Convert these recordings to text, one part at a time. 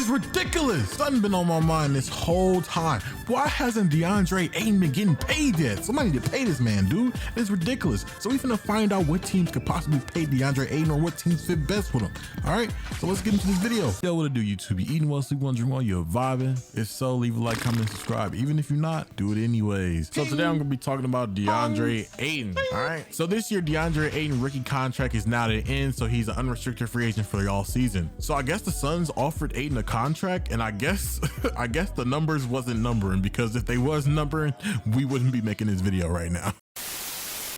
ridiculous. Something been on my mind this whole time. Why hasn't Deandre Ayton been getting paid yet? Somebody need to pay this man, dude. It's ridiculous. So we're finna find out what teams could possibly pay Deandre Ayton or what teams fit best with him. All right, so let's get into this video. Yo, what it do, YouTube? You eating well, sleeping well, drinking well, you're vibing? If so, leave a like, comment, and subscribe. Even if you're not, do it anyways. So today I'm gonna be talking about Deandre Ayton. All right, so this year Deandre Ayton rookie contract is now at an end, so he's an unrestricted free agent for all season. So I guess the Suns offered Ayton a contract, and I guess the numbers wasn't numbering, because if they was numbering, we wouldn't be making this video right now.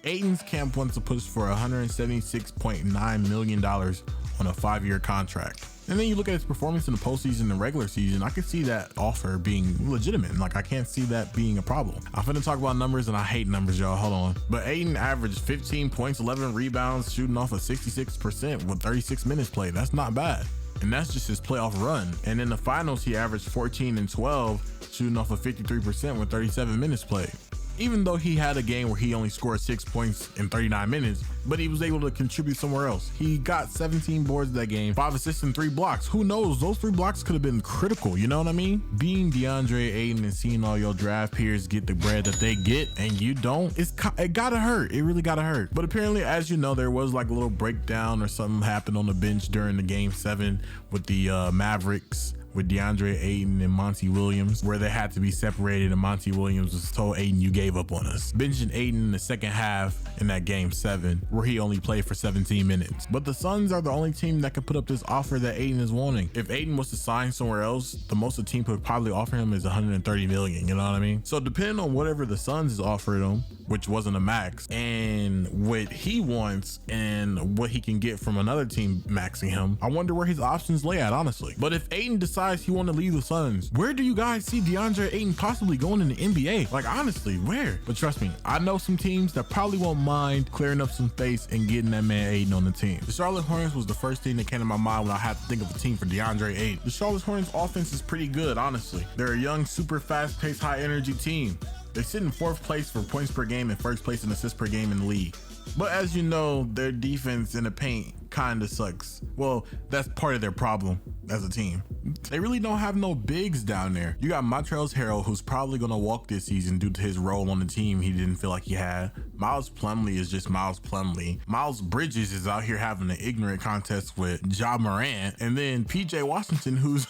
Ayton's camp wants to push for $176.9 million on a 5-year contract. And then you look at his performance in the postseason and the regular season, I can see that offer being legitimate. Like, I can't see that being a problem. I'm finna talk about numbers, and I hate numbers, y'all. Hold on. But Ayton averaged 15 points, 11 rebounds, shooting off of 66% with 36 minutes played. That's not bad. And that's just his playoff run. And in the finals, he averaged 14 and 12, shooting off of 53% with 37 minutes played. Even though he had a game where he only scored 6 points in 39 minutes, but he was able to contribute somewhere else. He got 17 boards that game, 5 assists and 3 blocks. Who knows? Those 3 blocks could have been critical. You know what I mean? Being Deandre Ayton and seeing all your draft peers get the bread that they get and you don't, it gotta hurt. It really gotta hurt. But apparently, as you know, there was like a little breakdown or something happened on the bench during the game 7 with the Mavericks, with Deandre Ayton and Monty Williams, where they had to be separated, and Monty Williams was told, Ayton, you gave up on us. Benching Ayton in the second half in that game 7, where he only played for 17 minutes. But the Suns are the only team that could put up this offer that Ayton is wanting. If Ayton was to sign somewhere else, the most the team could probably offer him is $130 million, you know what I mean? So depending on whatever the Suns is offering him, which wasn't a max, and what he wants and what he can get from another team maxing him, I wonder where his options lay at, honestly. But if Ayton decides he want to leave the Suns, where do you guys see Deandre Ayton possibly going in the NBA? Like, honestly, where? But trust me, I know some teams that probably won't mind clearing up some space and getting that man Ayton on the team. The Charlotte Hornets was the first thing that came to my mind when I had to think of a team for Deandre Ayton. The Charlotte Hornets offense is pretty good, honestly. They're a young, super fast-paced, high-energy team. They sit in 4th place for points per game and 1st place in assists per game in the league. But as you know, their defense in the paint kind of sucks. Well, that's part of their problem as a team. They really don't have no bigs down there. You got Montrezl Harrell, who's probably going to walk this season due to his role on the team he didn't feel like he had. Miles Plumlee is just Miles Plumlee. Miles Bridges is out here having an ignorant contest with Ja Morant. And then PJ Washington, who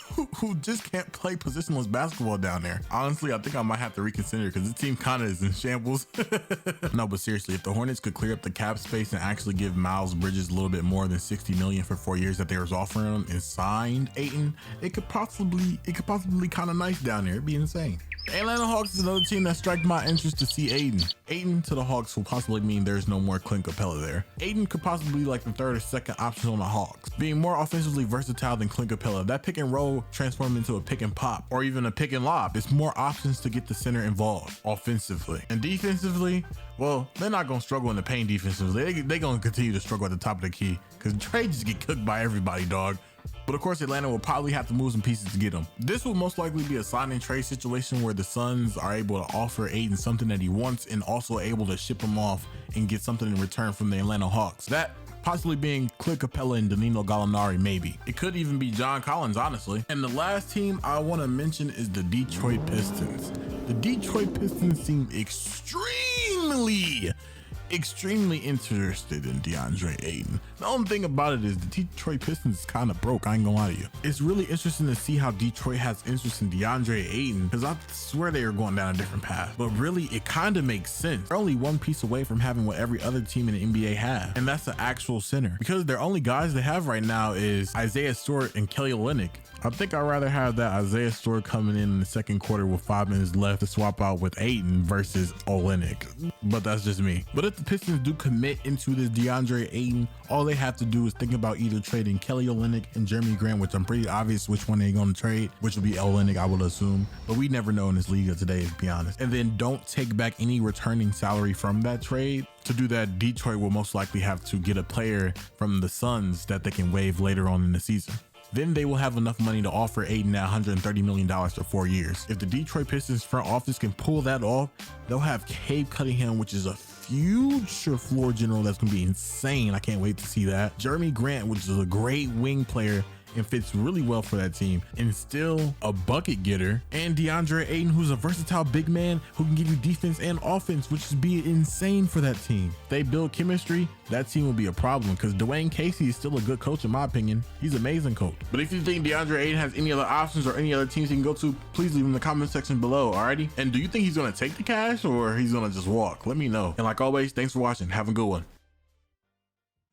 just can't play positionless basketball down there. Honestly, I think I might have to reconsider, because the team kind of is in shambles. No, but seriously, if the Hornets could clear up the cap space and actually give Miles Bridges a little bit more than $60 million for 4 years that they was offering him, and signed Ayton, it could possibly kind of nice down there. It'd be insane. The Atlanta Hawks is another team that struck my interest to see Ayton. Ayton to the Hawks will possibly mean there's no more Clint Capella there. Ayton could possibly be like the 3rd or 2nd option on the Hawks, being more offensively versatile than Clint Capella. That pick and roll transformed into a pick and pop, or even a pick and lob. It's more options to get the center involved offensively. And defensively, well, they're not gonna struggle in the paint defensively. They're gonna continue to struggle at the top of the key, because Trey just get cooked by everybody, dog. But of course, Atlanta will probably have to move some pieces to get him. This will most likely be a sign and trade situation where the Suns are able to offer Ayton something that he wants, and also able to ship him off and get something in return from the Atlanta Hawks. That possibly being Clint Capella and Danilo Gallinari, maybe. It could even be John Collins, honestly. And the last team I want to mention is the Detroit Pistons. The Detroit Pistons seem extremely interested in Deandre Ayton. The only thing about it is the Detroit Pistons is kind of broke, I ain't gonna lie to you. It's really interesting to see how Detroit has interest in Deandre Ayton, because I swear they are going down a different path. But really, it kind of makes sense. They're only one piece away from having what every other team in the NBA has, and that's the actual center. Because their only guys they have right now is Isaiah Stewart and Kelly Olynyk. I think I'd rather have that Isaiah Stewart coming in the 2nd quarter with 5 minutes left to swap out with Ayton versus Olynyk. But that's just me. But if the Pistons do commit into this Deandre Ayton, all they have to do is think about either trading Kelly Olynyk and Jeremy Grant, which I'm pretty obvious which one they're going to trade, which will be Olynyk, I would assume. But we never know in this league of today, to be honest. And then don't take back any returning salary from that trade. To do that, Detroit will most likely have to get a player from the Suns that they can waive later on in the season. Then they will have enough money to offer Ayton that $130 million for 4 years. If the Detroit Pistons front office can pull that off, they'll have Cade Cunningham, which is a future floor general that's going to be insane. I can't wait to see that. Jeremy Grant, which is a great wing player and fits really well for that team, and still a bucket getter, and Deandre Ayton, who's a versatile big man who can give you defense and offense, which would be insane for that team. If they build chemistry, that team will be a problem, because Dwayne Casey is still a good coach in my opinion. He's an amazing coach. But if you think Deandre Ayton has any other options or any other teams he can go to, please leave in the comment section below, alrighty? And do you think he's gonna take the cash or he's gonna just walk? Let me know. And like always, thanks for watching. Have a good one.